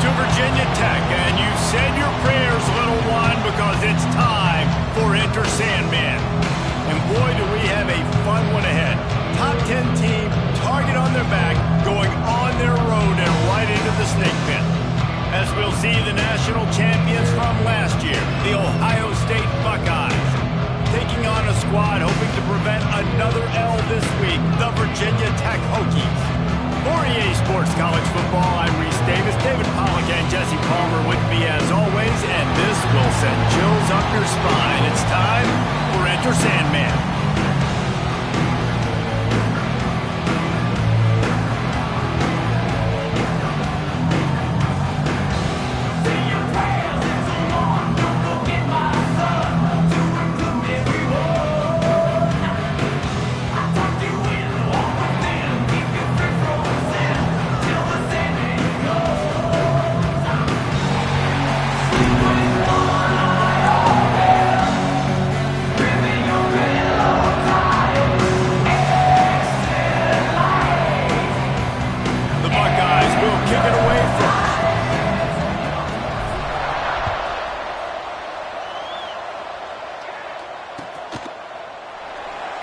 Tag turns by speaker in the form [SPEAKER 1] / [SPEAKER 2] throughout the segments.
[SPEAKER 1] to Virginia Tech, and you said your prayers, little one, because it's time for Enter Sandman. And boy, do we have a fun one ahead. Top 10 team, target on their back, going on their road and right into the snake pit. As we'll see the national champions from last year, the Ohio State Buckeyes, taking on a squad hoping to prevent another L this week, the Virginia Tech Hokies. For EA Sports College Football, I'm Reese Davis, David Pollack, and Jesse Palmer with me as always, and this will send chills up your spine. It's time for Enter Sandman.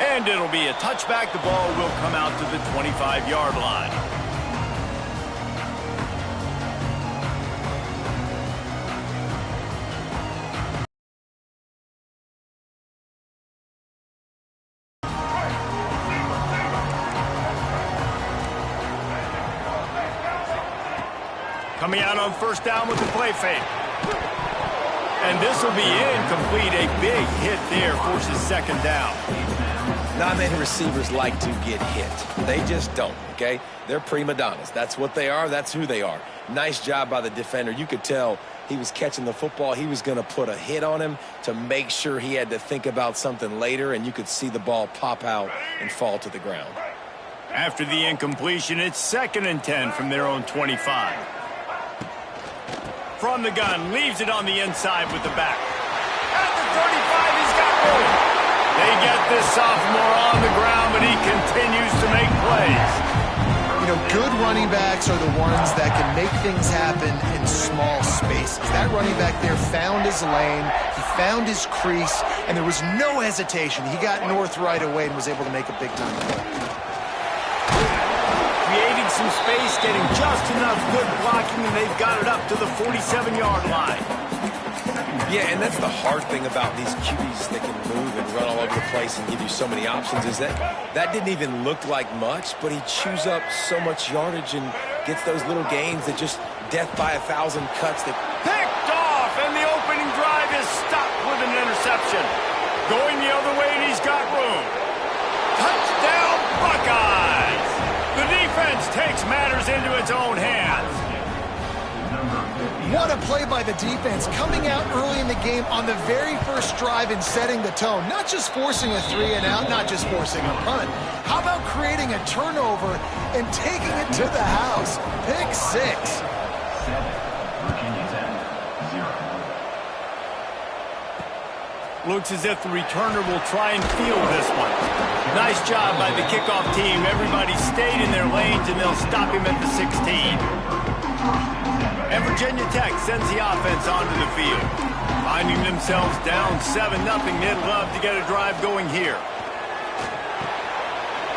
[SPEAKER 1] And it'll be a touchback. The ball will come out to the 25-yard line. Coming out on first down with the play fake. And this will be incomplete. A big hit there forces second down.
[SPEAKER 2] Not many receivers like to get hit. They just don't, okay? They're prima donnas. That's what they are. That's who they are. Nice job by the defender. You could tell he was catching the football. He was going to put a hit on him to make sure he had to think about something later, and you could see the ball pop out and fall to the ground.
[SPEAKER 1] After the incompletion, it's 2nd and 10 from their own 25. From the gun, leaves it on the inside with the back. At the 35, he's got room. They get this sophomore on the ground, but he continues to make plays.
[SPEAKER 3] You know, good running backs are the ones that can make things happen in small spaces. That running back there found his lane, he found his crease, and there was no hesitation. He got north right away and was able to make a big-time play.
[SPEAKER 1] Creating some space, getting just enough good blocking, and they've got it up to the 47-yard line.
[SPEAKER 2] Yeah, and that's the hard thing about these QBs that can move and run all over the place and give you so many options is that didn't even look like much, but he chews up so much yardage and gets those little gains that just death by 1,000 cuts that
[SPEAKER 1] picked off, and the opening drive is stopped with an interception. Going the other way, and he's got room. Touchdown, Buckeyes! The defense takes matters into its own hands.
[SPEAKER 3] What a play by the defense, coming out early in the game on the very first drive and setting the tone. Not just forcing a 3-and-out, not just forcing a punt. How about creating a turnover and taking it to the house? Pick 6.
[SPEAKER 1] Looks as if the returner will try and field this one. Nice job by the kickoff team. Everybody stayed in their lanes, and they'll stop him at the 16. And Virginia Tech sends the offense onto the field. Finding themselves down 7-0, they'd love to get a drive going here.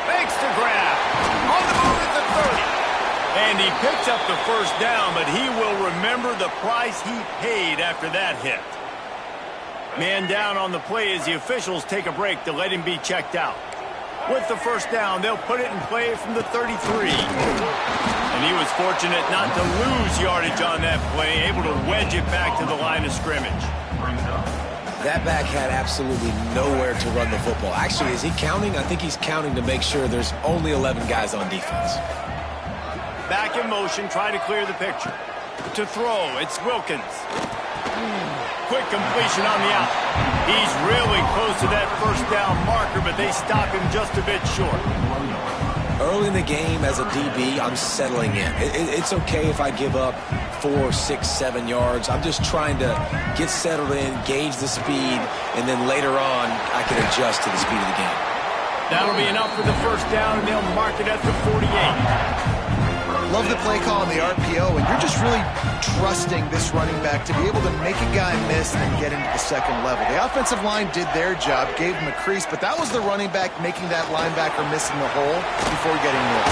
[SPEAKER 1] Makes the grab. On the move at the 30. And he picks up the first down, but he will remember the price he paid after that hit. Man down on the play as the officials take a break to let him be checked out. With the first down, they'll put it in play from the 33. And he was fortunate not to lose yardage on that play, able to wedge it back to the line of scrimmage.
[SPEAKER 2] That back had absolutely nowhere to run the football. Actually, is he counting? I think he's counting to make sure there's only 11 guys on defense.
[SPEAKER 1] Back in motion, try to clear the picture. To throw, it's Wilkins. Quick completion on the out. He's really close to that first down marker, but they stop him just a bit short.
[SPEAKER 2] Early in the game as a DB, I'm settling in. It's okay if I give up 4, 6, 7 yards. I'm just trying to get settled in, gauge the speed, and then later on, I can adjust to the speed of the game.
[SPEAKER 1] That'll be enough for the first down, and they'll mark it at the 48.
[SPEAKER 3] Love the play call on the RPO, and you're just really trusting this running back to be able to make a guy miss and then get into the second level. The offensive line did their job, gave him a crease, but that was the running back making that linebacker miss in the hole before getting there.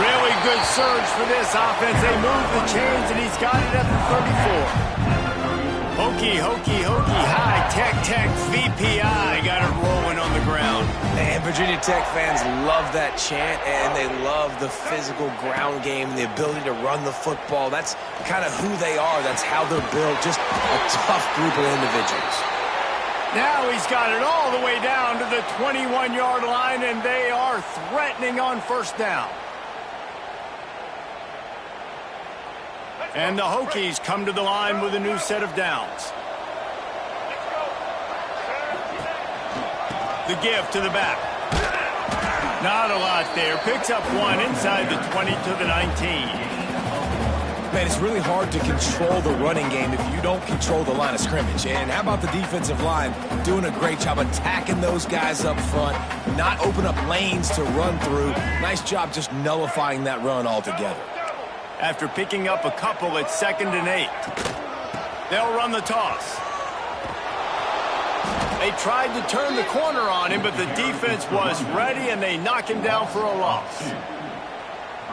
[SPEAKER 1] Really good surge for this offense. They move the chains, and he's got it at the 34. Hokey, hokey, hokey, high, tech, tech, VPI. Got it rolling on the ground.
[SPEAKER 2] And Virginia Tech fans love that chant, and they love the physical ground game, the ability to run the football. That's kind of who they are. That's how they're built. Just a tough group of individuals.
[SPEAKER 1] Now he's got it all the way down to the 21-yard line, and they are threatening on first down. And the Hokies come to the line with a new set of downs. The give to the back. Not a lot there. Picks up one inside the 20 to the 19.
[SPEAKER 2] Man, it's really hard to control the running game if you don't control the line of scrimmage. And how about the defensive line doing a great job attacking those guys up front, not open up lanes to run through. Nice job just nullifying that run altogether.
[SPEAKER 1] After picking up a couple, it's 2nd and 8. They'll run the toss. They tried to turn the corner on him, but the defense was ready, and they knock him down for a loss.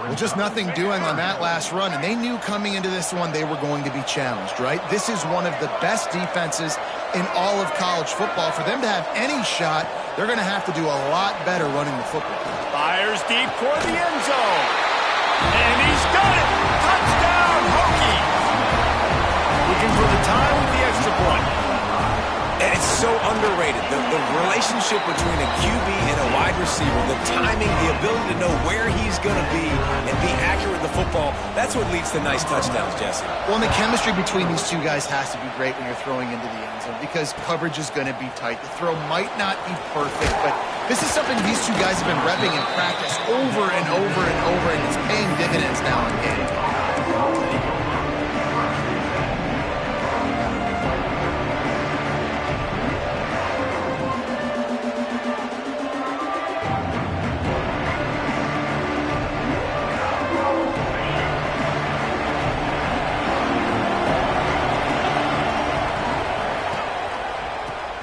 [SPEAKER 3] Well, just nothing doing on that last run, and they knew coming into this one they were going to be challenged, right? This is one of the best defenses in all of college football. For them to have any shot, they're going to have to do a lot better running the football.
[SPEAKER 1] Fires deep toward the end zone. And he's done it! Touchdown, Hokies! Looking for the time with the extra point.
[SPEAKER 2] And it's so underrated. The relationship between a QB and a wide receiver, the timing, the ability to know where he's going to be and be accurate with the football, that's what leads to nice touchdowns, Jesse.
[SPEAKER 3] Well, and the chemistry between these two guys has to be great when you're throwing into the end zone because coverage is going to be tight. The throw might not be perfect, but this is something these two guys have been repping in practice over and over and over, and it's paying dividends now in game.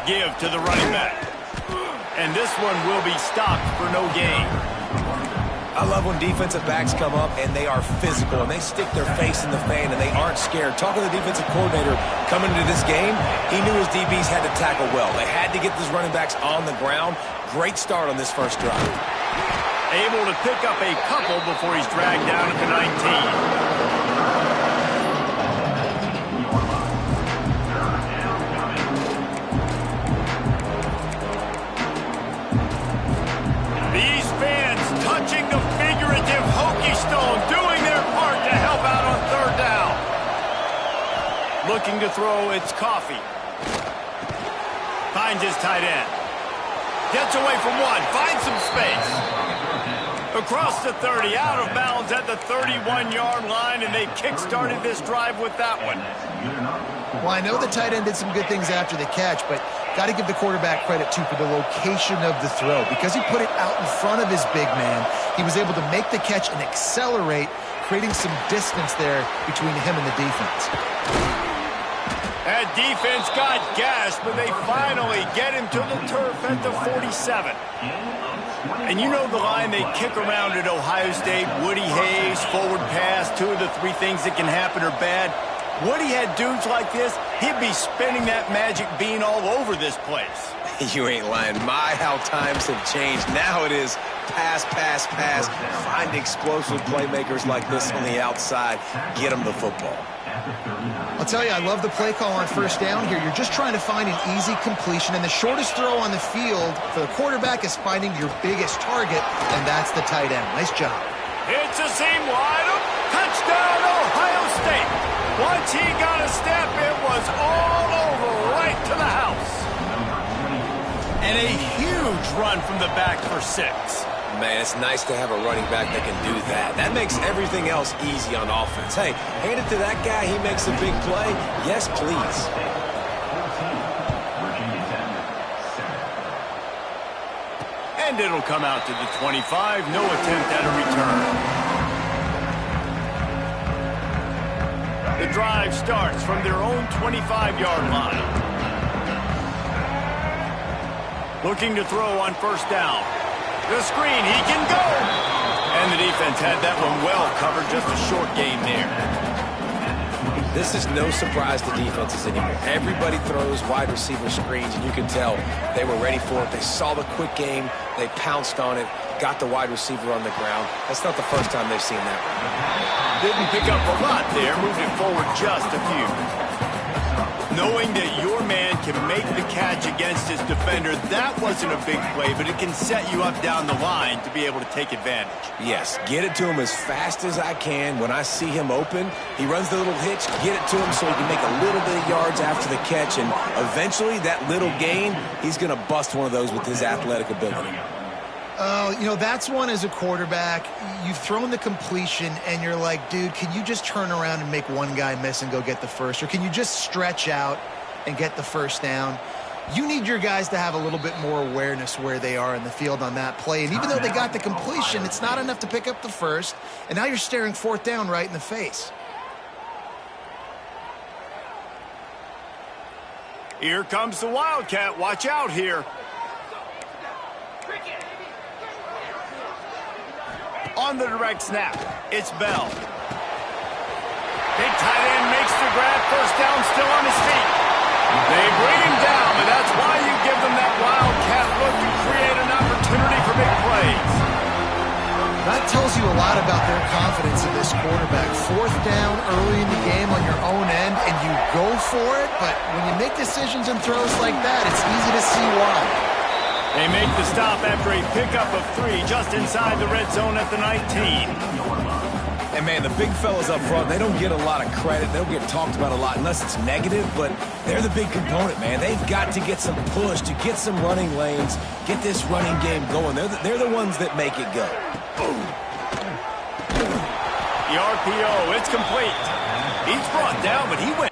[SPEAKER 1] Give to the running back. And this one will be stopped for no gain.
[SPEAKER 2] I love when defensive backs come up and they are physical and they stick their face in the fan and they aren't scared. Talking to the defensive coordinator coming into this game, he knew his DBs had to tackle well. They had to get these running backs on the ground. Great start on this first drive.
[SPEAKER 1] Able to pick up a couple before he's dragged down at the 19. Touching the figurative Hokie stone, doing their part to help out on third down. Looking to throw, it's Coffee. Finds his tight end. Gets away from one, finds some space. Across the 30, out of bounds at the 31-yard line, and they kick-started this drive with that one.
[SPEAKER 3] Well, I know the tight end did some good things after the catch, but got to give the quarterback credit, too, for the location of the throw. Because he put it out in front of his big man, he was able to make the catch and accelerate, creating some distance there between him and the defense.
[SPEAKER 1] That defense got gashed, but they finally get him to the turf at the 47. And you know the line they kick around at Ohio State, Woody Hayes, forward pass, 2 of the 3 things that can happen are bad. Woody had dudes like this, he'd be spinning that magic bean all over this place.
[SPEAKER 2] You ain't lying. My, how times have changed. Now it is pass, pass, pass. Find explosive playmakers like this on the outside. Get them the football.
[SPEAKER 3] I'll tell you, I love the play call on first down here. You're just trying to find an easy completion, and the shortest throw on the field for the quarterback is finding your biggest target, and that's the tight end. Nice job.
[SPEAKER 1] It's a seam wide open. Touchdown, Ohio State. Once he got a step, it was all over right to the house. And a huge run from the back for 6.
[SPEAKER 2] Man, it's nice to have a running back that can do that. That makes everything else easy on offense. Hey, hand it to that guy. He makes a big play. Yes, please.
[SPEAKER 1] And it'll come out to the 25. No attempt at a return. The drive starts from their own 25-yard line. Looking to throw on first down. The screen, he can go! And the defense had that one well covered, just a short gain there.
[SPEAKER 2] This is no surprise to defenses anymore. Everybody throws wide receiver screens, and you can tell they were ready for it. They saw the quick game. They pounced on it, got the wide receiver on the ground. That's not the first time they've seen that.
[SPEAKER 1] Didn't pick up a lot there, moved it forward just a few. Knowing that your man can make the catch against his defender, that wasn't a big play, but it can set you up down the line to be able to take advantage.
[SPEAKER 2] Yes, get it to him as fast as I can. When I see him open, he runs the little hitch, get it to him so he can make a little bit of yards after the catch, and eventually that little gain, he's going to bust one of those with his athletic ability.
[SPEAKER 3] You know, that's one as a quarterback. You've thrown the completion, and you're like, dude, can you just turn around and make one guy miss and go get the first? Or can you just stretch out and get the first down? You need your guys to have a little bit more awareness where they are in the field on that play. And even though they got the completion, it's not enough to pick up the first. And now you're staring fourth down right in the face.
[SPEAKER 1] Here comes the Wildcat. Watch out here. On the direct snap, it's Bell. Big tight end makes the grab, first down, still on his feet. They bring him down, but that's why you give them that Wildcat look to create an opportunity for big plays.
[SPEAKER 3] That tells you a lot about their confidence in this quarterback. Fourth down early in the game on your own end, and you go for it, but when you make decisions and throws like that, it's easy to see why.
[SPEAKER 1] They make the stop after a pickup of 3 just inside the red zone at the 19.
[SPEAKER 2] And, man, the big fellas up front, they don't get a lot of credit. They don't get talked about a lot unless it's negative, but they're the big component, man. They've got to get some push, to get some running lanes, get this running game going. They're the ones that make it go.
[SPEAKER 1] The RPO, it's complete. He's brought down, but he went.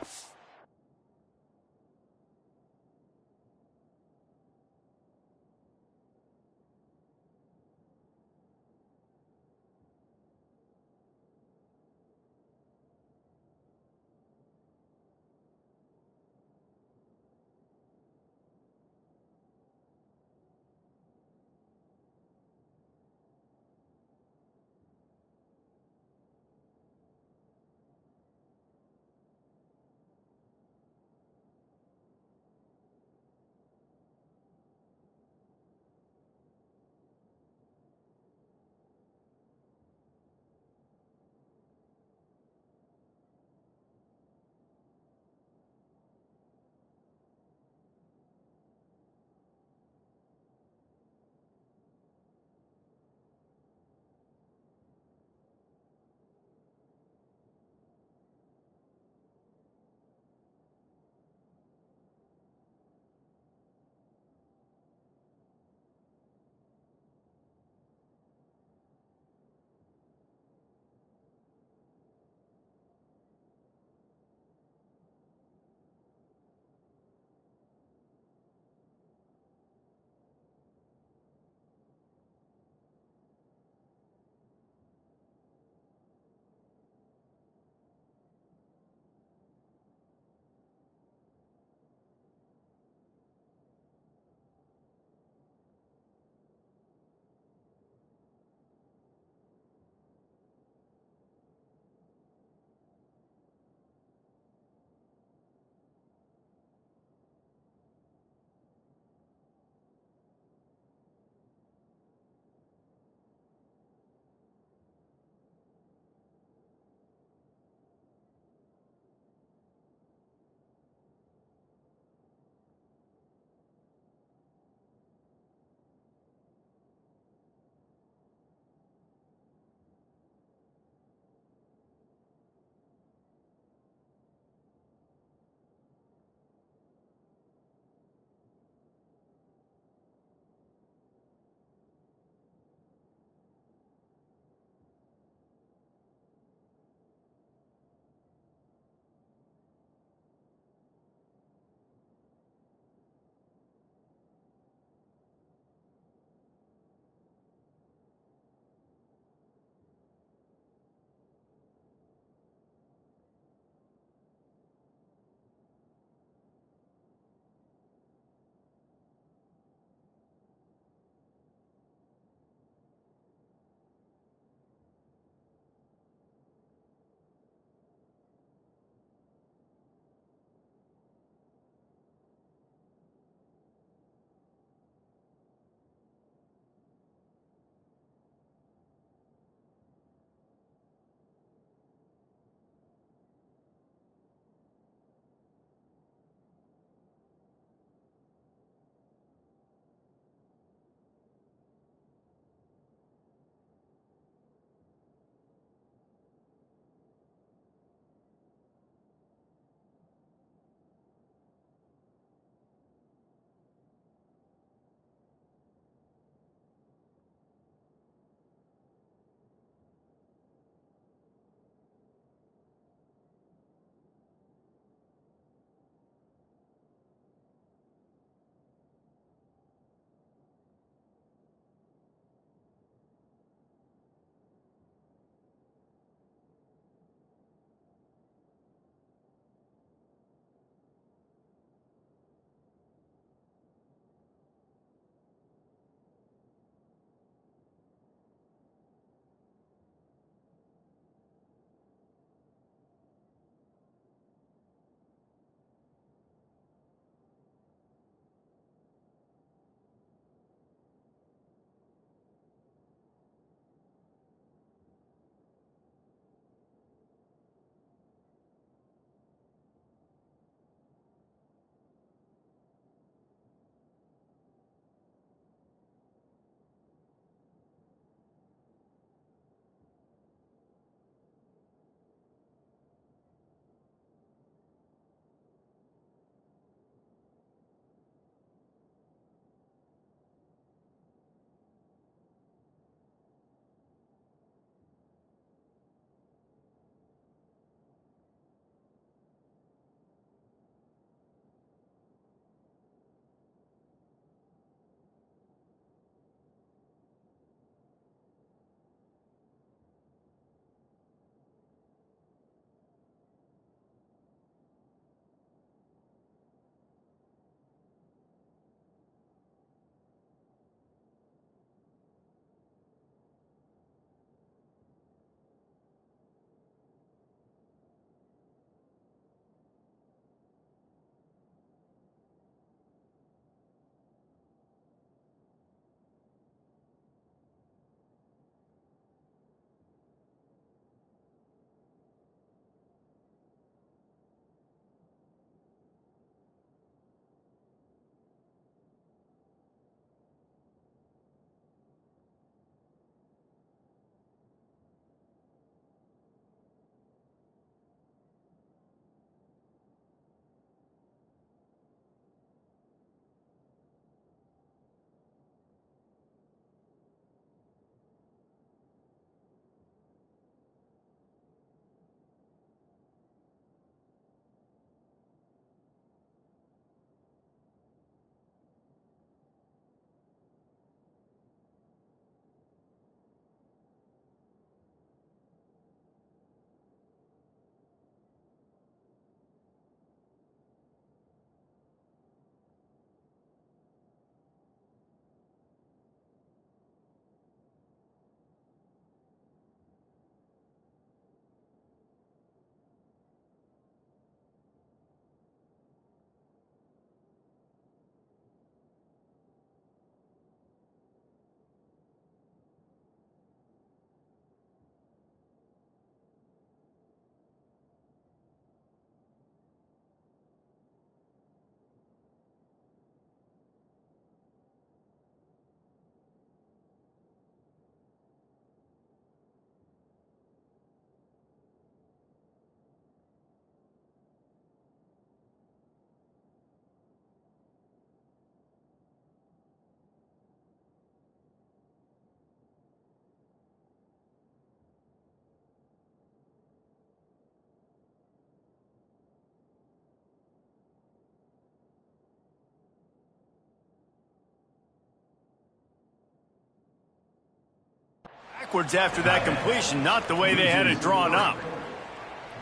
[SPEAKER 1] backwards after that completion, not the way they had it drawn up.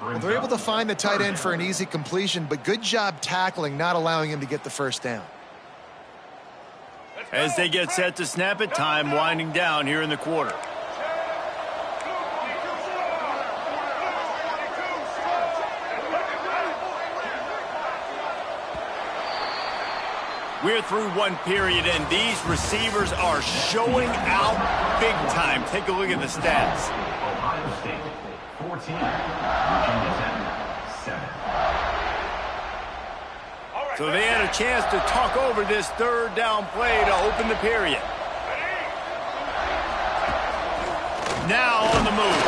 [SPEAKER 3] Well, they're able to find the tight end for an easy completion, but good job tackling, not allowing him to get the first down.
[SPEAKER 1] As they get set to snap it, time winding down here in the quarter. We're through one period, and these receivers are showing out big time. Take a look at the stats.
[SPEAKER 4] Ohio State, 14. Virginia Tech, 7.
[SPEAKER 1] So they had a chance to talk over this third down play to open the period. Now on the move.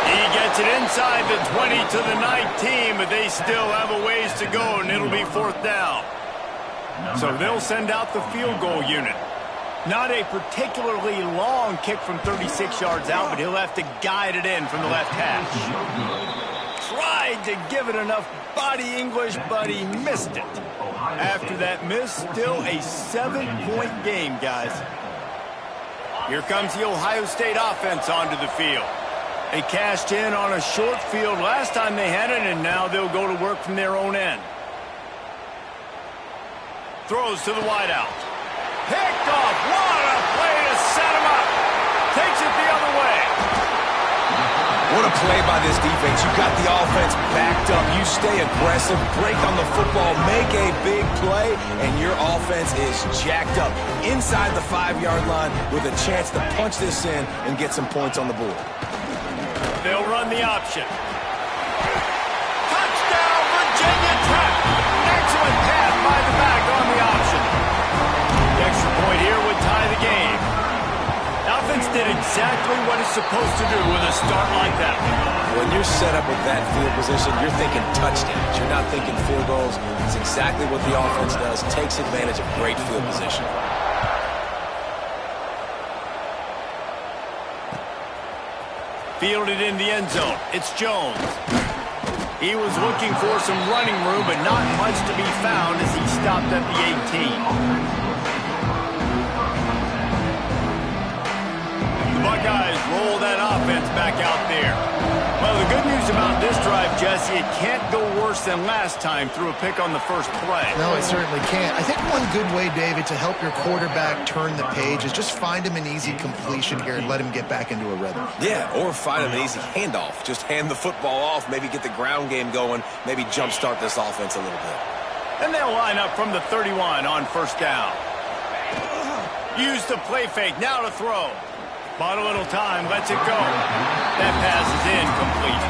[SPEAKER 1] He gets it inside the 20 to the 19, but they still have a ways to go, and it'll be fourth down. So they'll send out the field goal unit. Not a particularly long kick from 36 yards out, but he'll have to guide it in from the left hash. Tried to give it enough body English, but he missed it. After that miss, still a 7-point game, guys. Here comes the Ohio State offense onto the field. They cashed in on a short field last time they had it, and now they'll go to work from their own end. Throws to the wideout. Picked off. What a play to set him up. Takes it the other way.
[SPEAKER 2] What a play by this defense. You got the offense backed up. You stay aggressive, break on the football, make a big play, and your offense is jacked up inside the 5-yard line with a chance to punch this in and get some points on the board.
[SPEAKER 1] They'll run the option. Touchdown, Virginia Tech. Excellent pass by the back on the option. The extra point here would tie the game. Offense did exactly what it's supposed to do with a start like that.
[SPEAKER 2] When you're set up with that field position, you're thinking touchdowns. You're not thinking field goals. It's exactly what the offense does. Takes advantage of great field position.
[SPEAKER 1] Fielded in the end zone. It's Jones. He was looking for some running room, but not much to be found as he stopped at the 18. Buckeyes roll that offense back out there. Well, the good news about this drive, Jesse, it can't go worse than last time through a pick on the first play.
[SPEAKER 3] No, it certainly can't. I think one good way, David, to help your quarterback turn the page is just find him an easy completion here and let him get back into a rhythm.
[SPEAKER 2] Yeah, or find him an easy handoff. Just hand the football off, maybe get the ground game going, maybe jumpstart this offense a little bit.
[SPEAKER 1] And they'll line up from the 31 on first down. Use the play fake, now to throw. Bought a little time, lets it go. That pass is incomplete.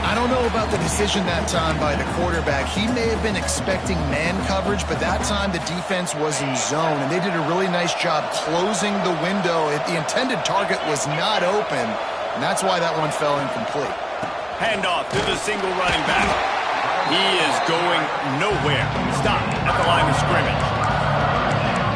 [SPEAKER 3] I don't know about the decision that time by the quarterback. He may have been expecting man coverage, but that time the defense was in zone, and they did a really nice job closing the window. The intended target was not open, and that's why that one fell incomplete.
[SPEAKER 1] Handoff to the single running back. He is going nowhere. Stop at the line of scrimmage.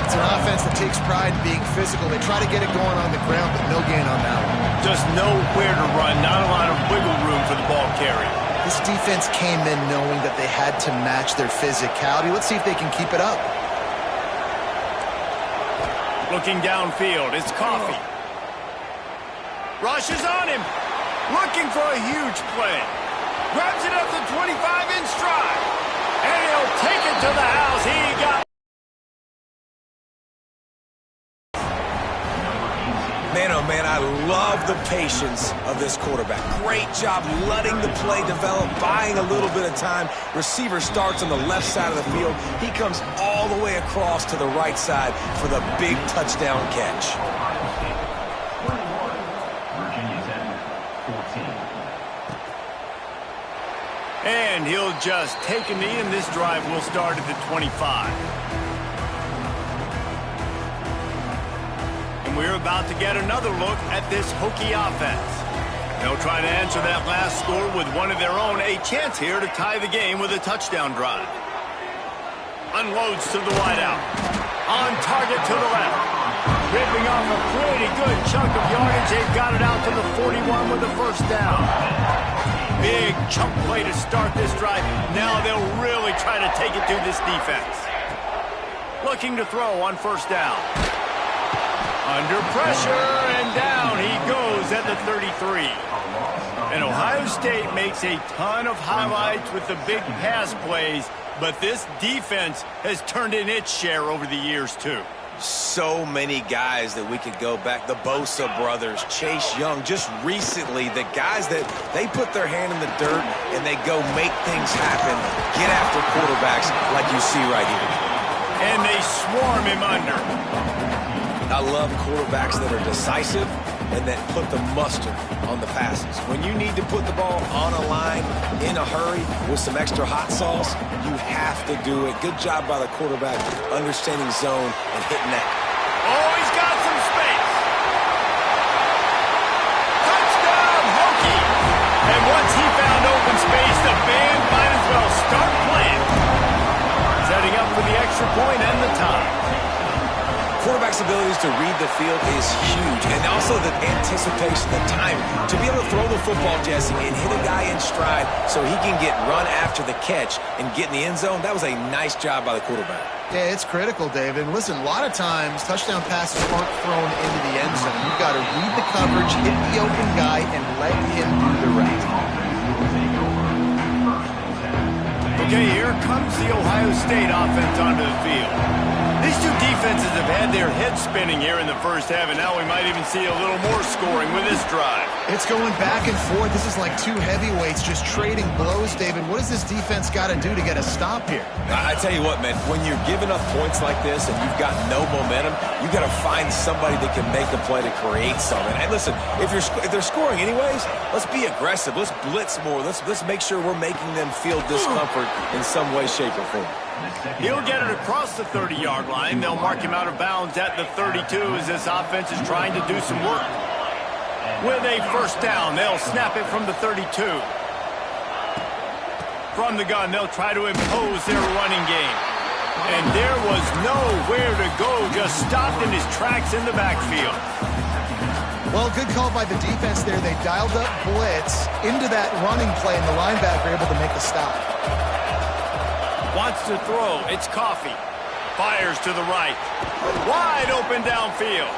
[SPEAKER 3] It's an offense that takes pride in being physical. They try to get it going on the ground, but no gain on that one.
[SPEAKER 1] Just nowhere to run, not a lot of wiggle room for the ball carrier.
[SPEAKER 3] This defense came in knowing that they had to match their physicality. Let's see if they can keep it up.
[SPEAKER 1] Looking downfield, it's Coffee. Rushes on him. Looking for a huge play. Grabs it up to 25 in stride. And he'll take it to the house. He got...
[SPEAKER 2] Man, oh man, I love the patience of this quarterback. Great job letting the play develop, buying a little bit of time. Receiver starts on the left side of the field. He comes all the way across to the right side for the big touchdown catch.
[SPEAKER 4] Virginia Tech, 14.
[SPEAKER 1] And he'll just take a knee, and this drive will start at the 25. We're about to get another look at this Hokie offense. They'll try to answer that last score with one of their own. A chance here to tie the game with a touchdown drive. Unloads to the wideout. On target to the left. Ripping off a pretty good chunk of yardage. They've got it out to the 41 with the first down. Big chunk play to start this drive. Now they'll really try to take it to this defense. Looking to throw on first down. Under pressure, and down he the 33. And Ohio State makes a ton of highlights with the big pass plays, but this defense has turned in its share over the years, too.
[SPEAKER 2] So many guys that we could go back. The Bosa brothers, Chase Young, just recently, the guys that they put their hand in the dirt and they go make things happen, get after quarterbacks like you see right here.
[SPEAKER 1] And they swarm him under.
[SPEAKER 2] I love quarterbacks that are decisive and that put the mustard on the passes. When you need to put the ball on a line in a hurry with some extra hot sauce, you have to do it. Good job by the quarterback understanding zone and hitting that.
[SPEAKER 1] Oh, he's got some space. Touchdown, Hokie. And once he found open space, the band might as well start playing. Setting up for the extra point and the tie.
[SPEAKER 2] Quarterback's abilities to read the field is huge, and also the anticipation, the timing. To be able to throw the football, Jesse, and hit a guy in stride so he can get run after the catch and get in the end zone, that was a nice job by the quarterback.
[SPEAKER 3] Yeah, it's critical, David. And listen, a lot of times touchdown passes aren't thrown into the end zone. You've got to read the coverage, hit the open guy, and let him do the rest.
[SPEAKER 1] Okay, here comes the Ohio State offense onto the field. These two defenses have had their heads spinning here in the first half, and now we might even see a little more scoring with this drive.
[SPEAKER 3] It's going back and forth. This is like two heavyweights just trading blows, David. What does this defense got to do to get a stop here?
[SPEAKER 2] I tell you what, man, when you're giving up points like this and you've got no momentum, you got to find somebody that can make a play to create something. And listen, if they're scoring anyways, let's be aggressive. Let's blitz more. Let's make sure we're making them feel discomfort in some way, shape, or form.
[SPEAKER 1] He'll get it across the 30-yard line. They'll mark him out of bounds at the 32 as this offense is trying to do some work. With a first down, they'll snap it from the 32. From the gun, they'll try to impose their running game. And there was nowhere to go, just stopped in his tracks in the backfield.
[SPEAKER 3] Well, good call by the defense there. They dialed up blitz into that running play, and the linebacker able to make the stop.
[SPEAKER 1] Wants to throw. It's Coffee. Fires to the right. Wide open downfield.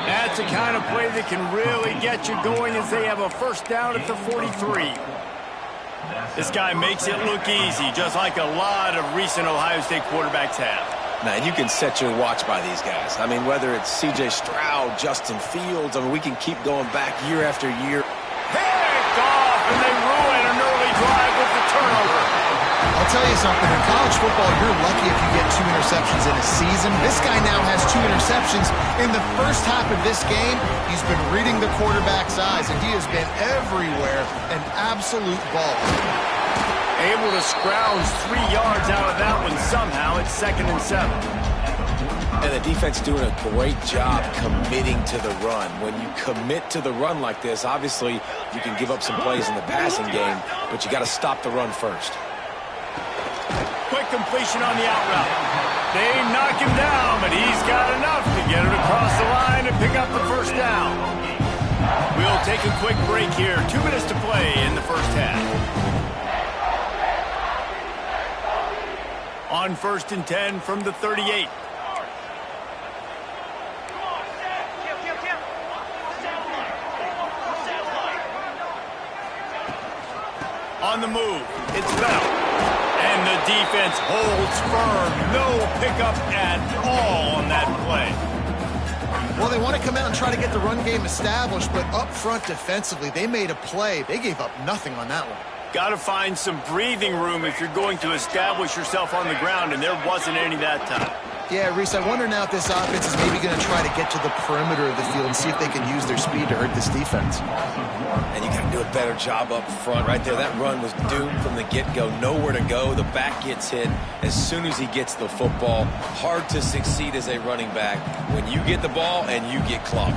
[SPEAKER 1] That's the kind of play that can really get you going as they have a first down at the 43. This guy makes it look easy, just like a lot of recent Ohio State quarterbacks have.
[SPEAKER 2] Man, you can set your watch by these guys. I mean, whether it's C.J. Stroud, Justin Fields, I mean, we can keep going back year after year.
[SPEAKER 1] Picked off, and they ruin an early drive with the turnover.
[SPEAKER 3] I'll tell you something. In college football, you're lucky if you get 2 interceptions in a season. This guy now has 2 interceptions. In the first half of this game, he's been reading the quarterback's eyes, and he has been everywhere, an absolute ball.
[SPEAKER 1] Able to scrounge 3 yards out of that one somehow. It's 2nd and 7.
[SPEAKER 2] And the defense doing a great job committing to the run. When you commit to the run like this, obviously you can give up some plays in the passing game, but you got to stop the run first.
[SPEAKER 1] Quick completion on the out route. They knock him down, but he's got enough to get it across the line and pick up the first down. We'll take a quick break here. 2 minutes to play in the first half. On 1st and 10 from the 38. On the move, it's Bell. And the defense holds firm. No pickup at all on that play.
[SPEAKER 3] Well, they want to come out and try to get the run game established, but up front defensively, they made a play. They gave up nothing on that one.
[SPEAKER 1] Got to find some breathing room if you're going to establish yourself on the ground, and there wasn't any that time.
[SPEAKER 3] Yeah, Reese, I wonder now if this offense is maybe going to try to get to the perimeter of the field and see if they can use their speed to hurt this defense.
[SPEAKER 2] And you got to do a better job up front right there. That run was doomed from the get-go. Nowhere to go. The back gets hit as soon as he gets the football. Hard to succeed as a running back when you get the ball and you get clobbered.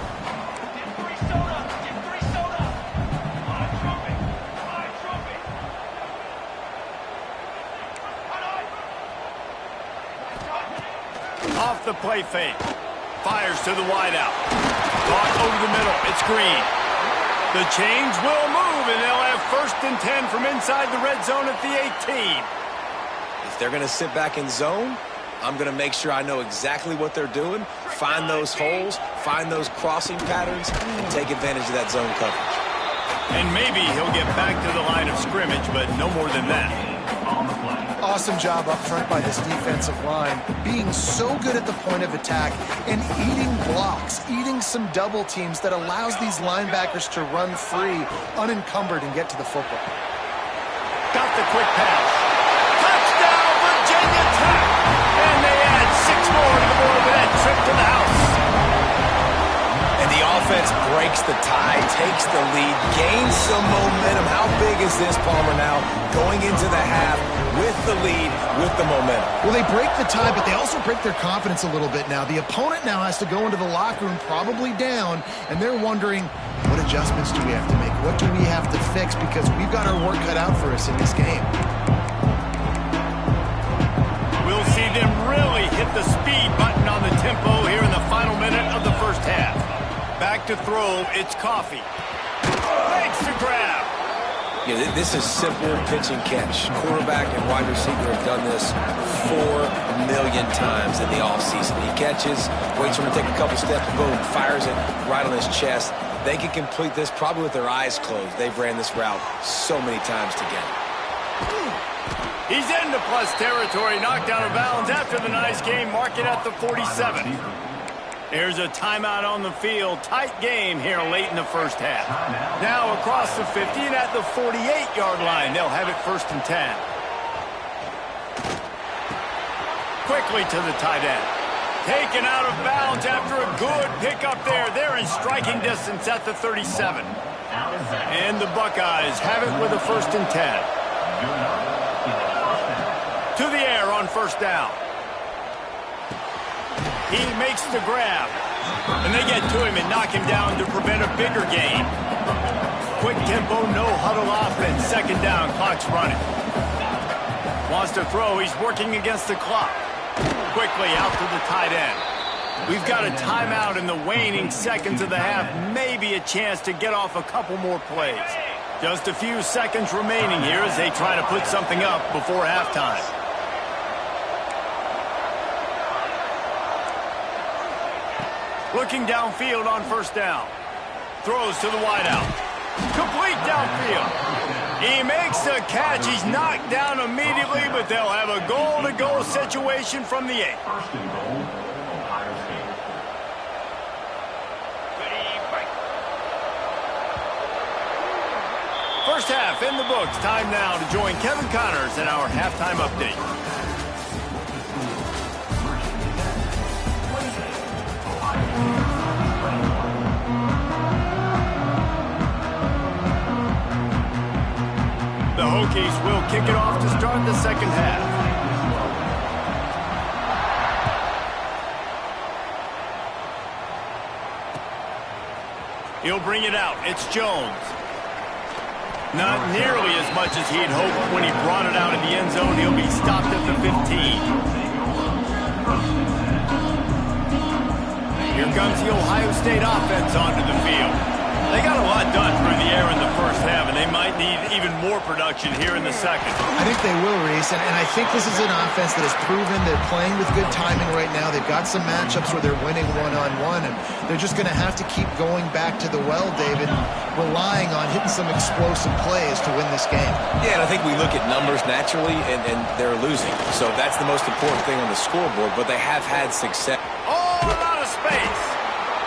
[SPEAKER 1] Off the play fake. Fires to the wideout. Caught over the middle. It's Green. The chains will move, and they'll have 1st and 10 from inside the red zone at the 18.
[SPEAKER 2] If they're going to sit back in zone, I'm going to make sure I know exactly what they're doing, find those holes, find those crossing patterns, and take advantage of that zone coverage.
[SPEAKER 1] And maybe he'll get back to the line of scrimmage, but no more than that.
[SPEAKER 3] Awesome job up front by this defensive line, being so good at the point of attack and eating blocks, eating some double teams that allows these linebackers to run free, unencumbered, and get to the football.
[SPEAKER 1] Got the quick pass. Touchdown, Virginia Tech! And they add 6 more to the board with that trip to the house.
[SPEAKER 2] And the offense breaks the tie, takes the lead, gains some momentum. How big is this, Palmer, now going into the half with the lead, with the momentum?
[SPEAKER 3] Well, they break the tie, but they also break their confidence a little bit now. The opponent now has to go into the locker room probably down, and they're wondering, what adjustments do we have to make? What do we have to fix? Because we've got our work cut out for us in this game.
[SPEAKER 1] We'll see them really hit the speed button on the tempo here in the final minute of the first half. Back to throw, it's Coffee. Makes the grab.
[SPEAKER 2] Yeah, this is simple pitch and catch. Quarterback and wide receiver have done this 4 million times in the offseason. He catches, waits for him to take a couple steps, boom, fires it right on his chest. They can complete this probably with their eyes closed. They've ran this route so many times together.
[SPEAKER 1] He's into plus territory, knocked out of bounds after the nice game, mark it at the 47. There's a timeout on the field. Tight game here late in the first half. Now across the 50 and at the 48-yard line. They'll have it 1st and 10. Quickly to the tight end. Taken out of bounds after a good pickup there. They're in striking distance at the 37. And the Buckeyes have it with a 1st and 10. To the air on 1st down. He makes the grab. And they get to him and knock him down to prevent a bigger gain. Quick tempo, no huddle offense. 2nd down, clock's running. Wants to throw, he's working against the clock. Quickly out to the tight end. We've got a timeout in the waning seconds of the half. Maybe a chance to get off a couple more plays. Just a few seconds remaining here as they try to put something up before halftime. Looking downfield on 1st down. Throws to the wideout. Complete downfield. He makes the catch. He's knocked down immediately, but they'll have a goal-to-goal situation from the 8.
[SPEAKER 4] 1st and goal, Ohio State.
[SPEAKER 1] First half in the books. Time now to join Kevin Connors in our halftime update. The Hokies will kick it off to start the second half. He'll bring it out. It's Jones. Not nearly as much as he'd hoped when he brought it out of the end zone. He'll be stopped at the 15. Here comes the Ohio State offense onto the field. They got a lot done through the air in the first half, and they might need even more production here in the second.
[SPEAKER 3] I think they will, Reese, and I think this is an offense that has proven they're playing with good timing right now. They've got some matchups where they're winning one-on-one, and they're just going to have to keep going back to the well, David, relying on hitting some explosive plays to win this game.
[SPEAKER 2] Yeah, and I think we look at numbers naturally, and they're losing. So that's the most important thing on the scoreboard, but they have had success.
[SPEAKER 1] All out of space.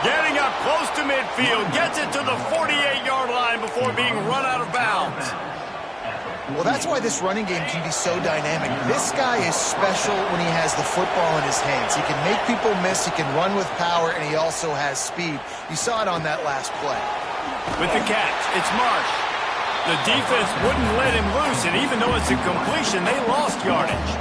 [SPEAKER 1] Getting up close to midfield, gets it to the 48-yard line before being run out of bounds.
[SPEAKER 3] Well, that's why this running game can be so dynamic. This guy is special when he has the football in his hands. He can make people miss, he can run with power, and he also has speed. You saw it on that last play.
[SPEAKER 1] With the catch, it's Marsh. The defense wouldn't let him loose, and even though it's a completion, they lost yardage.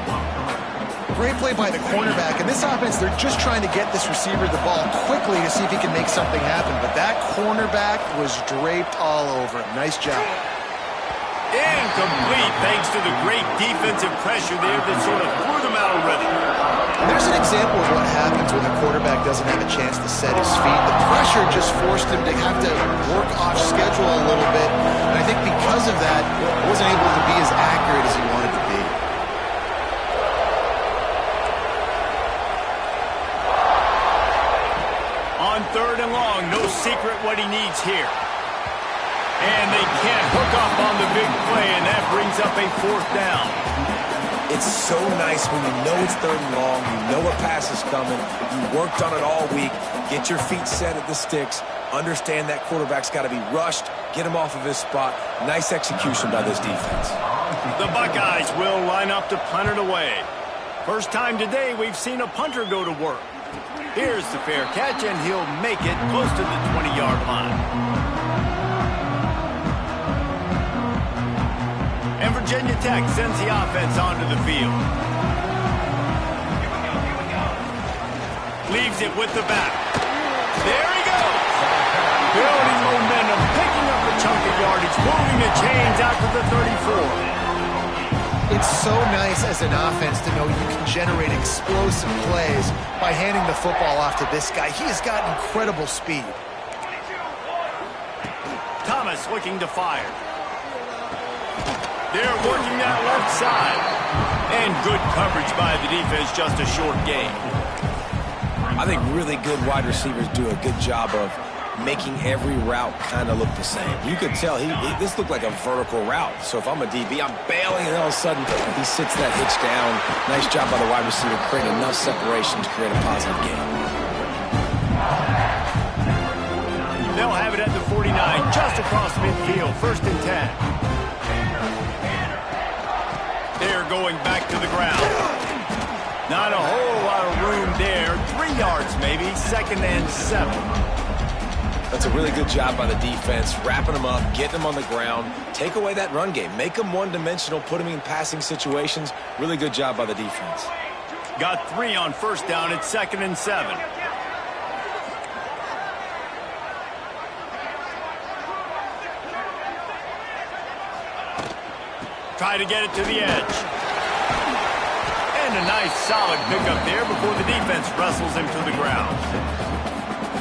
[SPEAKER 3] Great play by the cornerback. In this offense, they're just trying to get this receiver the ball quickly to see if he can make something happen. But that cornerback was draped all over him. Nice job.
[SPEAKER 1] Incomplete, thanks to the great defensive pressure there that sort of threw them out of rhythm.
[SPEAKER 3] There's an example of what happens when the quarterback doesn't have a chance to set his feet. The pressure just forced him to have to work off schedule a little bit. And I think because of that, he wasn't able to be as accurate as he wanted to be.
[SPEAKER 1] On 3rd and long. No secret what he needs here. And they can't hook up on the big play, and that brings up a 4th down.
[SPEAKER 2] It's so nice when you know it's 3rd and long, you know a pass is coming, you worked on it all week, get your feet set at the sticks, understand that quarterback's got to be rushed, get him off of his spot. Nice execution by this defense.
[SPEAKER 1] The Buckeyes will line up to punt it away. First time today we've seen a punter go to work. Here's the fair catch, and he'll make it close to the 20-yard line. And Virginia Tech sends the offense onto the field. Leaves it with the back. There he goes. Building momentum, picking up a chunk of yardage, moving the chains out to the 34.
[SPEAKER 3] It's so nice as an offense to know you can generate explosive plays by handing the football off to this guy. He has got incredible speed.
[SPEAKER 1] Thomas looking to fire. They're working that left side. And good coverage by the defense, just a short gain.
[SPEAKER 2] I think really good wide receivers do a good job of making every route kind of look the same. You could tell this looked like a vertical route. So if I'm a DB, I'm bailing, and all of a sudden he sits that hitch down. Nice job by the wide receiver, creating enough separation to create a positive gain.
[SPEAKER 1] They'll have it at the 49, just across midfield, 1st and 10. They're going back to the ground. Not a whole lot of room there. 3 yards maybe, 2nd and 7.
[SPEAKER 2] That's a really good job by the defense, wrapping them up, getting them on the ground, take away that run game, make them one-dimensional, put them in passing situations. Really good job by the defense.
[SPEAKER 1] Got 3 on 1st down at 2nd and 7. Try to get it to the edge. And a nice solid pickup there before the defense wrestles him to the ground.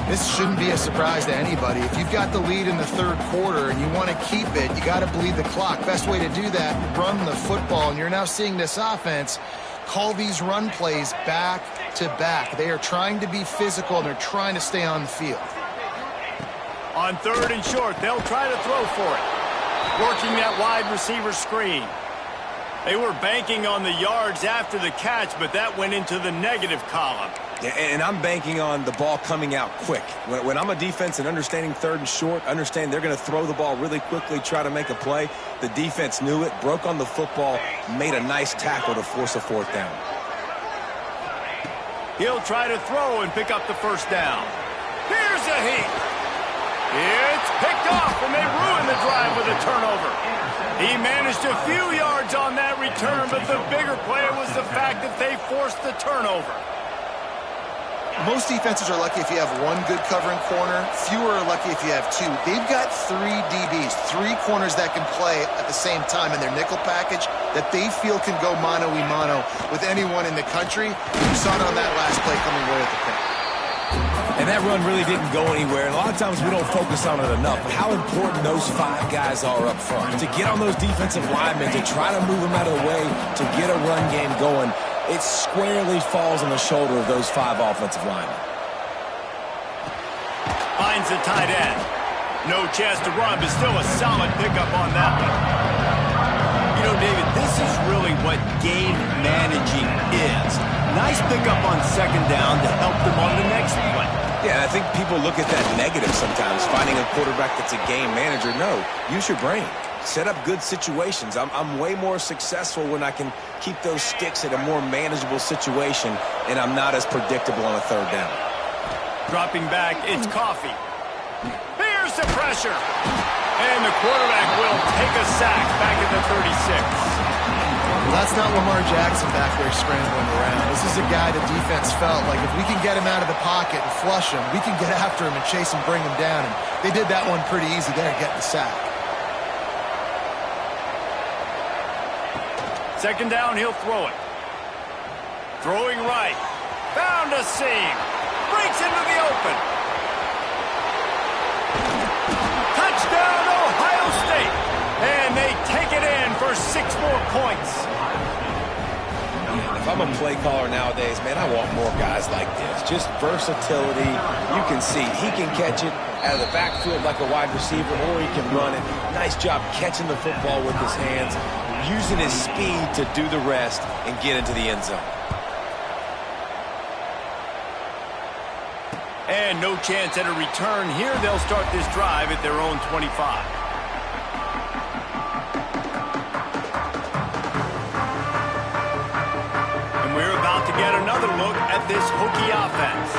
[SPEAKER 3] This shouldn't be a surprise to anybody. If you've got the lead in the 3rd quarter and you want to keep it, you got to bleed the clock. Best way to do that, run the football. And you're now seeing this offense call these run plays back to back. They are trying to be physical, and they're trying to stay on the field.
[SPEAKER 1] On 3rd and short, they'll try to throw for it. Working that wide receiver screen. They were banking on the yards after the catch, but that went into the negative column.
[SPEAKER 2] Yeah, and I'm banking on the ball coming out quick. When I'm a defense and understanding 3rd and short, understand they're going to throw the ball really quickly, try to make a play. The defense knew it, broke on the football, made a nice tackle to force a 4th down.
[SPEAKER 1] He'll try to throw and pick up the 1st down. Here's a heat. It's picked off, and they ruin the drive with a turnover. He managed a few yards on that return, but the bigger play was the fact that they forced the turnover.
[SPEAKER 3] Most defenses are lucky if you have one good covering corner. Fewer are lucky if you have 2. They've got 3 DBs, 3 corners that can play at the same time in their nickel package that they feel can go mano-a-mano with anyone in the country. You saw it on that last play coming away with the pick.
[SPEAKER 2] And that run really didn't go anywhere. And a lot of times we don't focus on it enough. But how important those 5 guys are up front. To get on those defensive linemen, to try to move them out of the way, to get a run game going, it squarely falls on the shoulder of those 5 offensive linemen.
[SPEAKER 1] Finds the tight end. No chance to run, but still a solid pickup on that one. You know, David, this is really what game managing is. Nice pickup on 2nd down to help them on the next play.
[SPEAKER 2] Yeah, I think people look at that negative sometimes, finding a quarterback that's a game manager. No, use your brain. Set up good situations. I'm way more successful when I can keep those sticks at a more manageable situation, and I'm not as predictable on a 3rd down.
[SPEAKER 1] Dropping back, it's Coffee. Here's the pressure. And the quarterback will take a sack back at the 36.
[SPEAKER 3] Well, that's not Lamar Jackson back there scrambling around. This is a guy the defense felt like if we can get him out of the pocket and flush him, we can get after him and chase him, bring him down. And they did that one pretty easy there, getting the sack.
[SPEAKER 1] 2nd down, he'll throw it. Throwing right. Found a seam. Breaks into the open. Touchdown, Ohio State. And they take it in for 6 more points.
[SPEAKER 2] If I'm a play caller nowadays, man, I want more guys like this. Just versatility. You can see he can catch it out of the backfield like a wide receiver, or he can run it. Nice job catching the football with his hands, using his speed to do the rest and get into the end zone.
[SPEAKER 1] And no chance at a return here. They'll start this drive at their own 25. Get another look at this Hokie offense.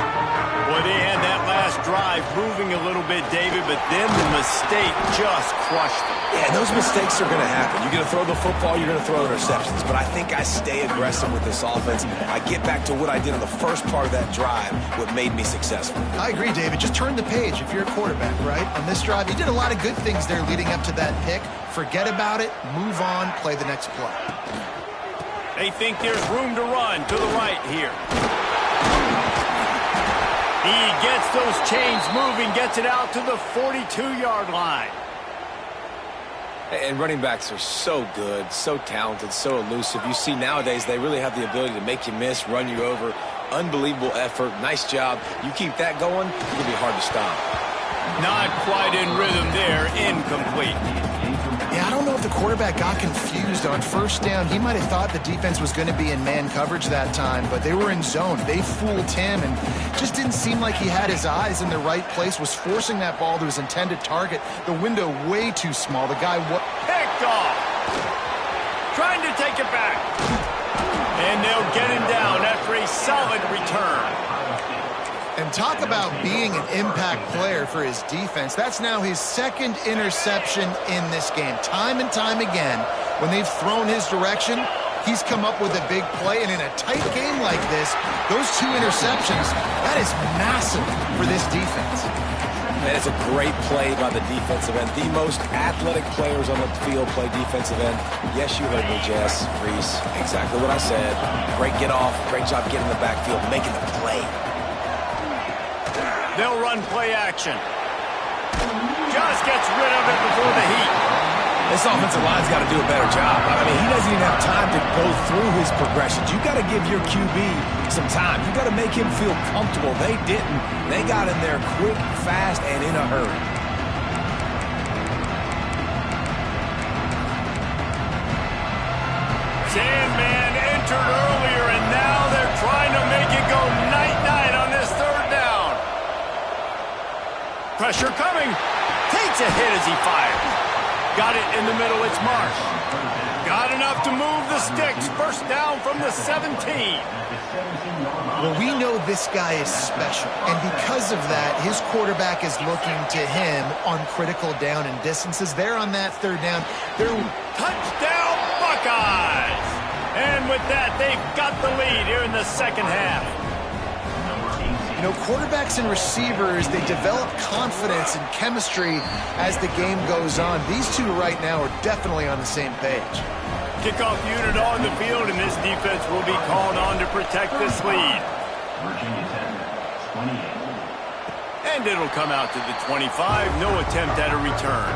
[SPEAKER 1] Boy, they had that last drive moving a little bit, David, but then the mistake just crushed them.
[SPEAKER 2] Yeah, and those mistakes are going to happen. You're going to throw the football, you're going to throw interceptions, but I think I stay aggressive with this offense. I get back to what I did on the first part of that drive, what made me successful.
[SPEAKER 3] I agree, David. Just turn the page if you're a quarterback, right? On this drive, you did a lot of good things there leading up to that pick. Forget about it, move on, play the next play.
[SPEAKER 1] They think there's room to run to the right here. He gets those chains moving, gets it out to the 42-yard line.
[SPEAKER 2] And running backs are so good, so talented, so elusive. You see nowadays they really have the ability to make you miss, run you over. Unbelievable effort. Nice job. You keep that going, it's going to be hard to stop.
[SPEAKER 1] Not quite in rhythm there. Incomplete.
[SPEAKER 3] Yeah, I don't know if the quarterback got confused on first down. He might have thought the defense was going to be in man coverage that time, but they were in zone. They fooled him and just didn't seem like he had his eyes in the right place, was forcing that ball to his intended target. The window way too small. The guy
[SPEAKER 1] picked off. Trying to take it back. And they'll get him down after a solid return.
[SPEAKER 3] And talk about being an impact player for his defense. That's now his second interception in this game. Time and time again, when they've thrown his direction, he's come up with a big play. And in a tight game like this, those two interceptions, that is massive for this defense.
[SPEAKER 2] And it's a great play by the defensive end. The most athletic players on the field play defensive end. Yes, you heard me, Jess, Reese. Exactly what I said. Great get off. Great job getting in the backfield, making the play.
[SPEAKER 1] They'll run play action. Just gets rid of it before the heat.
[SPEAKER 2] This offensive line's got to do a better job. I mean, he doesn't even have time to go through his progressions. You got to give your QB some time. You got to make him feel comfortable. They didn't. They got in there quick, fast, and in a hurry.
[SPEAKER 1] Sandman entered earlier, and now they're trying to make it go night-night on this third down. Pressure coming. Takes a hit as he fires. Got it in the middle. It's Marsh. Got enough to move the sticks. First down from the 17.
[SPEAKER 3] Well, we know this guy is special. And because of that, his quarterback is looking to him on critical down and distances. They're on that third down. They're
[SPEAKER 1] touchdown Buckeyes. And with that, they've got the lead here in the second half.
[SPEAKER 3] You know, quarterbacks and receivers, they develop confidence and chemistry as the game goes on. These two right now are definitely on the same page.
[SPEAKER 1] Kickoff unit on the field, and this defense will be called on to protect this lead.
[SPEAKER 4] Virginia Tech, 28.
[SPEAKER 1] And it'll come out to the 25. No attempt at a return.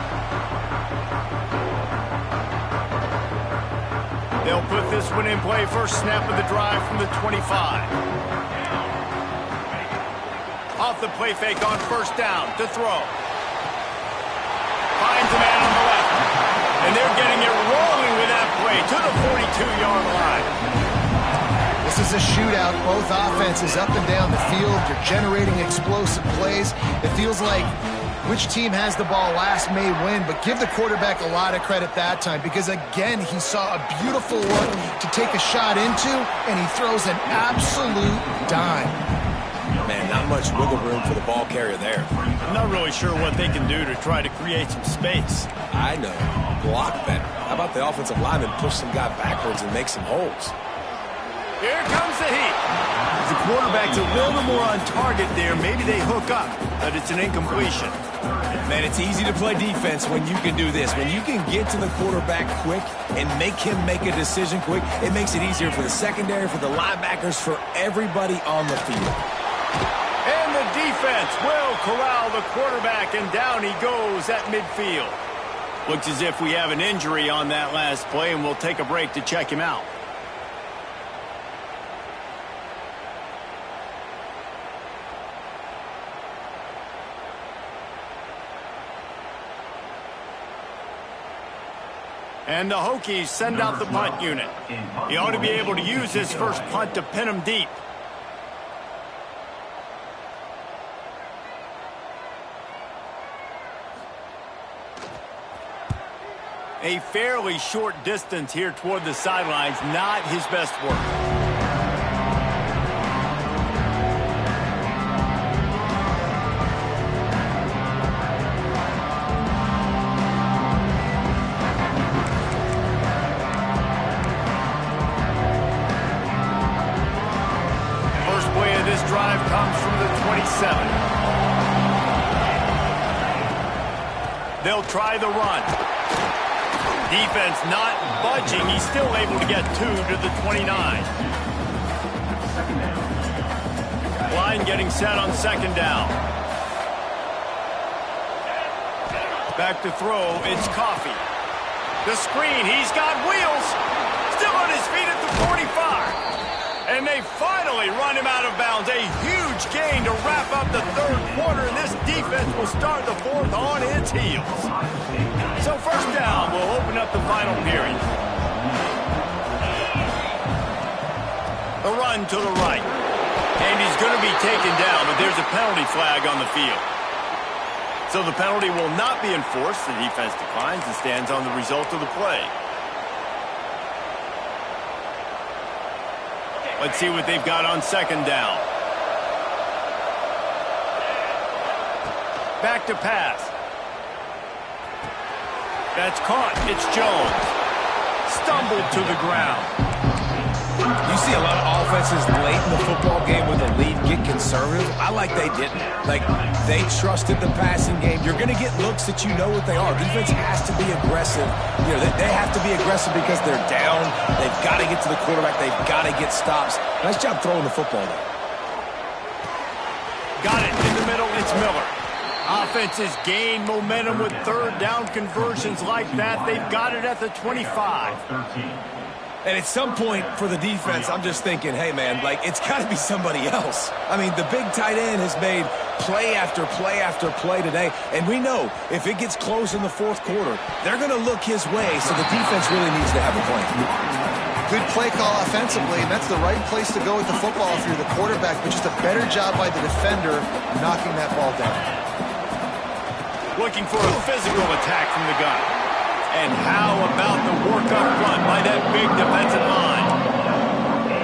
[SPEAKER 1] They'll put this one in play. First snap of the drive from the 25. Off the play fake on first down to throw. Finds a man on the left. And they're getting it rolling with that play to the 42-yard line.
[SPEAKER 3] This is a shootout. Both offenses up and down the field. They're generating explosive plays. It feels like which team has the ball last may win, but give the quarterback a lot of credit that time because, again, he saw a beautiful look to take a shot into, and he throws an absolute dime.
[SPEAKER 2] Man, not much wiggle room for the ball carrier there.
[SPEAKER 1] I'm not really sure what they can do to try to create some space.
[SPEAKER 2] I know. Block better. How about the offensive lineman push some guy backwards and make some holes?
[SPEAKER 1] Here comes the heat. The quarterback's a little more on target there. Maybe they hook up, but it's an incompletion.
[SPEAKER 2] Man, it's easy to play defense when you can do this. When you can get to the quarterback quick and make him make a decision quick, it makes it easier for the secondary, for the linebackers, for everybody on the field.
[SPEAKER 1] And the defense will corral the quarterback, and down he goes at midfield. Looks as if we have an injury on that last play, and we'll take a break to check him out. And the Hokies send out the punt unit. He ought to be able to use this first punt to pin him deep. A fairly short distance here toward the sidelines, not his best work. Drive comes from the 27. They'll try the run. Defense not budging. He's still able to get 2 to the 29. Line getting set on second down. Back to throw. It's Coffee. The screen. He's got wheels. Still on his feet at the 45. And they finally run him out of bounds. A huge gain to wrap up the third quarter, and this defense will start the fourth on its heels. So first down will open up the final period. A run to the right. And he's going to be taken down, but there's a penalty flag on the field. So the penalty will not be enforced. The defense declines and stands on the result of the play. Let's see what they've got on second down. Back to pass. That's caught. It's Jones. Stumbled to the ground.
[SPEAKER 2] You see a lot of offenses late in the football game with a lead get conservative. I like they didn't. Like, they trusted the passing game. You're going to get looks that you know what they are. Defense has to be aggressive. You know, they have to be aggressive because they're down. They've got to get to the quarterback. They've got to get stops. Nice job throwing the football there.
[SPEAKER 1] Got it in the middle. It's Miller. Offenses gain momentum with third down conversions like that. They've got it at the 25.
[SPEAKER 2] And at some point for the defense, I'm just thinking, hey, man, like, it's got to be somebody else. I mean, the big tight end has made play after play after play today. And we know if it gets close in the fourth quarter, they're going to look his way, so the defense really needs to have a plan.
[SPEAKER 3] Good play call offensively, and that's the right place to go with the football if you're the quarterback, but just a better job by the defender knocking that ball down.
[SPEAKER 1] Looking for a physical attack from the gun. And how about the work up front by that big defensive line?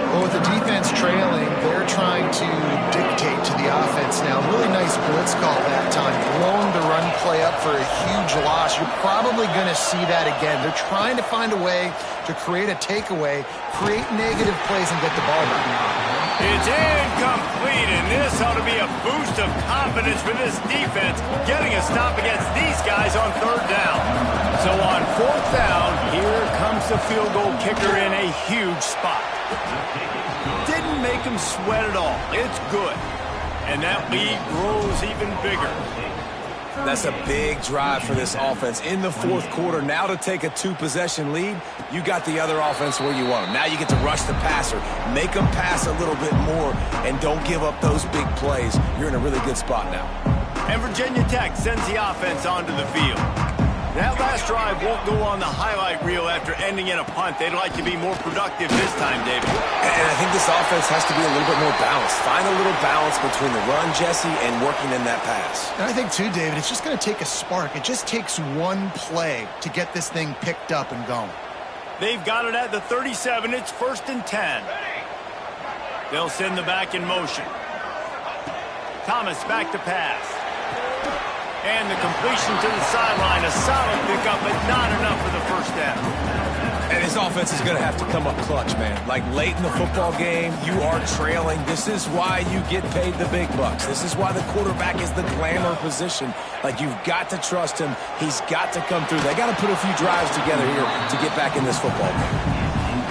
[SPEAKER 3] Well, with the defense trailing, they're trying to dictate to the offense now. Really nice blitz call that time, blowing the run play up for a huge loss. You're probably going to see that again. They're trying to find a way to create a takeaway, create negative plays, and get the ball back.
[SPEAKER 1] It's incomplete, and this ought to be a boost of confidence for this defense, getting a stop against these guys on third down. So on fourth down, here comes the field goal kicker in a huge spot. Didn't make him sweat at all. It's good. And that lead grows even bigger.
[SPEAKER 2] That's a big drive for this offense in the fourth quarter. Now to take a two-possession lead, you got the other offense where you want them. Now you get to rush the passer, make them pass a little bit more, and don't give up those big plays. You're in a really good spot now.
[SPEAKER 1] And Virginia Tech sends the offense onto the field. That last drive won't go on the highlight reel after ending in a punt. They'd like to be more productive this time, David.
[SPEAKER 2] And I think this offense has to be a little bit more balanced. Find a little balance between the run, Jesse, and working in that pass.
[SPEAKER 3] And I think, too, David, it's just going to take a spark. It just takes one play to get this thing picked up and going.
[SPEAKER 1] They've got it at the 37. It's 1st and 10. They'll send the back in motion. Thomas back to pass. And the completion to the sideline, a solid pickup, but not enough for the first down.
[SPEAKER 2] And his offense is going to have to come up clutch, man. Like late in the football game, you are trailing. This is why you get paid the big bucks. This is why the quarterback is the glamour position. Like, you've got to trust him. He's got to come through. They got to put a few drives together here to get back in this football game.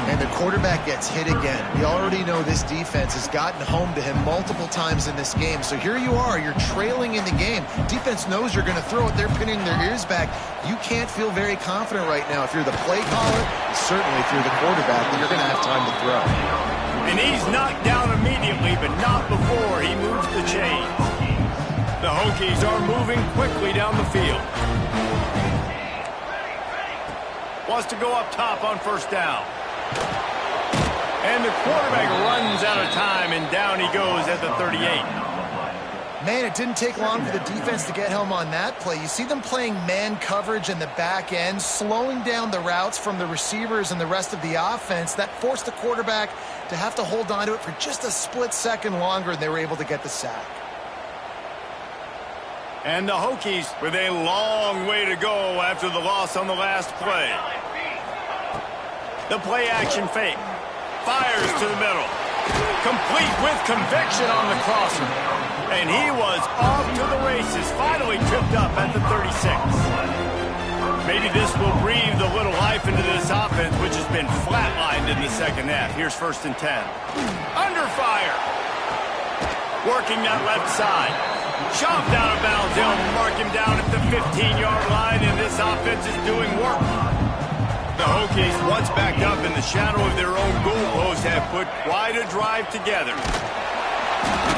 [SPEAKER 3] And the quarterback gets hit again. We already know this defense has gotten home to him multiple times in this game. So here you are, you're trailing in the game. Defense knows you're going to throw it. They're pinning their ears back. You can't feel very confident right now. If you're the play caller, and certainly if you're the quarterback, then you're going to have time to throw.
[SPEAKER 1] And he's knocked down immediately, but not before he moves the chains. The Hokies are moving quickly down the field. wants to go up top on first down. And the quarterback runs out of time, and down he goes at the 38.
[SPEAKER 3] Man, it didn't take long for the defense to get home on that play. You see them playing man coverage in the back end, slowing down the routes from the receivers and the rest of the offense. That forced the quarterback to have to hold on to it for just a split second longer, and they were able to get the sack.
[SPEAKER 1] And the Hokies with a long way to go after the loss on the last play. The play action fake. Fires to the middle. Complete with conviction on the crosser. And he was off to the races, finally tripped up at the 36. Maybe this will breathe a little life into this offense, which has been flatlined in the second half. Here's 1st and 10. Under fire. Working that left side. Shoved out of bounds. They'll mark him down at the 15-yard line, and this offense is doing work. The Hokies, once backed up in the shadow of their own goalpost, have put quite a drive together.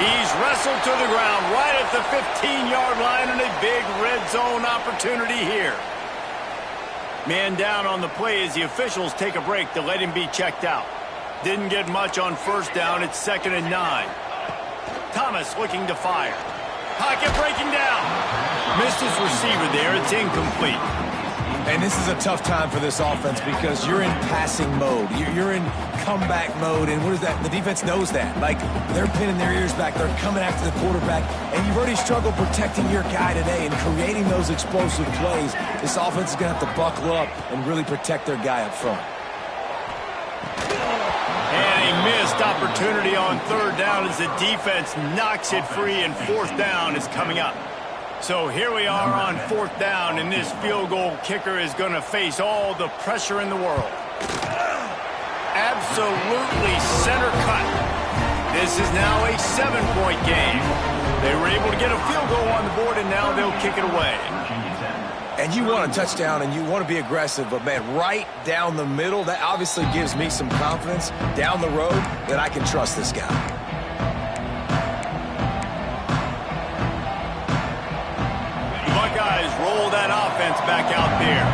[SPEAKER 1] He's wrestled to the ground right at the 15-yard line, and a big red zone opportunity here. Man down on the play as the officials take a break to let him be checked out. Didn't get much on first down. It's 2nd and 9. Thomas looking to fire. Pocket breaking down. Missed his receiver there. It's incomplete.
[SPEAKER 2] And this is a tough time for this offense because you're in passing mode. You're in comeback mode, and what is that? The defense knows that. Like, they're pinning their ears back. They're coming after the quarterback, and you've already struggled protecting your guy today and creating those explosive plays. This offense is going to have to buckle up and really protect their guy up front.
[SPEAKER 1] And a missed opportunity on 3rd down as the defense knocks it free, and 4th down is coming up. So here we are on 4th down, and this field goal kicker is going to face all the pressure in the world. Absolutely center cut. This is now a 7-point game. They were able to get a field goal on the board, and now they'll kick it away.
[SPEAKER 2] And you want a touchdown, and you want to be aggressive, but, man, right down the middle, that obviously gives me some confidence down the road that I can trust this guy.
[SPEAKER 1] Buckeyes roll that offense back out there.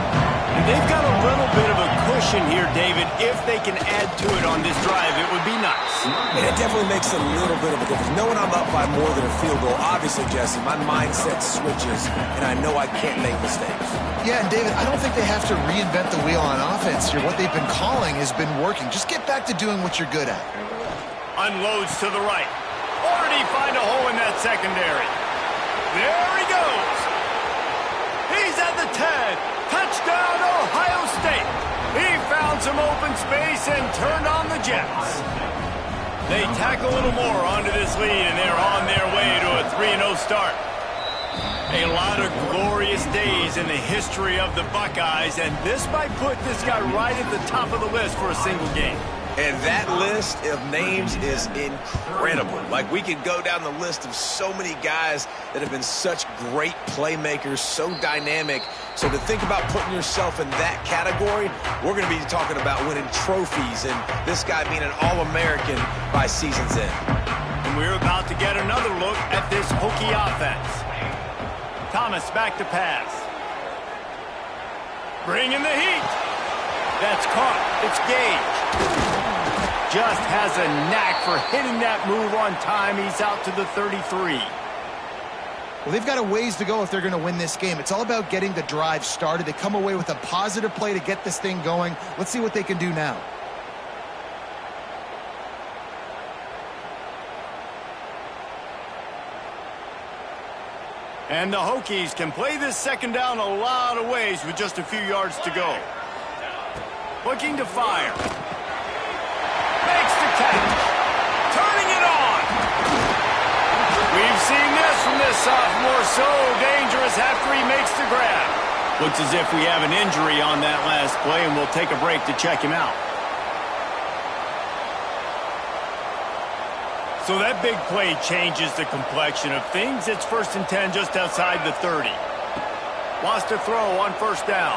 [SPEAKER 1] And they've got a little bit of a cushion here, David. If they can add to it on this drive, it would be nice.
[SPEAKER 2] And it definitely makes a little bit of a difference. Knowing I'm up by more than a field goal, obviously, Jesse, my mindset switches, and I know I can't make mistakes.
[SPEAKER 3] Yeah, and David, I don't think they have to reinvent the wheel on offense here. What they've been calling has been working. Just get back to doing what you're good at.
[SPEAKER 1] Unloads to the right. Or did he find a hole in that secondary? There he goes. He's at the 10. Touchdown, Ohio State. He found some open space and turned on the Jets. They tack a little more onto this lead, and they're on their way to a 3-0 start. A lot of glorious days in the history of the Buckeyes, and this might put this guy right at the top of the list for a single game.
[SPEAKER 2] And that list of names is incredible. Like, we could go down the list of so many guys that have been such great playmakers, so dynamic. So to think about putting yourself in that category, we're going to be talking about winning trophies and this guy being an All-American by season's end.
[SPEAKER 1] And we're about to get another look at this Hokie offense. Thomas back to pass. Bringing the heat. That's caught. It's Gage. Just has a knack for hitting that move on time. He's out to the 33.
[SPEAKER 3] Well, they've got a ways to go if they're going to win this game. It's all about getting the drive started. They come away with a positive play to get this thing going. Let's see what they can do now.
[SPEAKER 1] And the Hokies can play this second down a lot of ways with just a few yards to go. Looking to fire. Makes the catch. Turning it on. We've seen this from this sophomore. So dangerous after he makes the grab. Looks as if we have an injury on that last play, and we'll take a break to check him out. So that big play changes the complexion of things. It's 1st and 10 just outside the 30. Wants to throw on first down.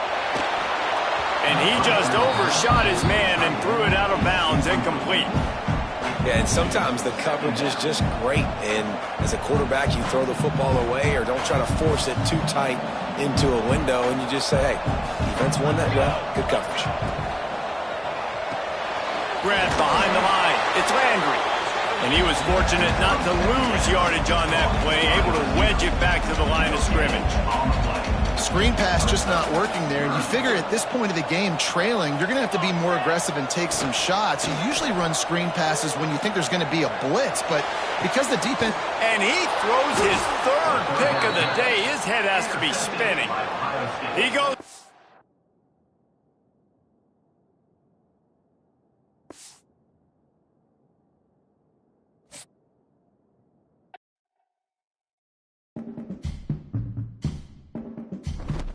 [SPEAKER 1] And he just overshot his man and threw it out of bounds, incomplete.
[SPEAKER 2] Yeah, and sometimes the coverage is just great. And as a quarterback, you throw the football away or don't try to force it too tight into a window, and you just say, hey, defense won that well. Good coverage.
[SPEAKER 1] Grab behind the line. It's Landry. And he was fortunate not to lose yardage on that play, able to wedge it back to the line of scrimmage.
[SPEAKER 3] Screen pass just not working there. And you figure at this point of the game, trailing, you're going to have to be more aggressive and take some shots. You usually run screen passes when you think there's going to be a blitz, but because the defense...
[SPEAKER 1] And he throws his third pick of the day. His head has to be spinning. He goes...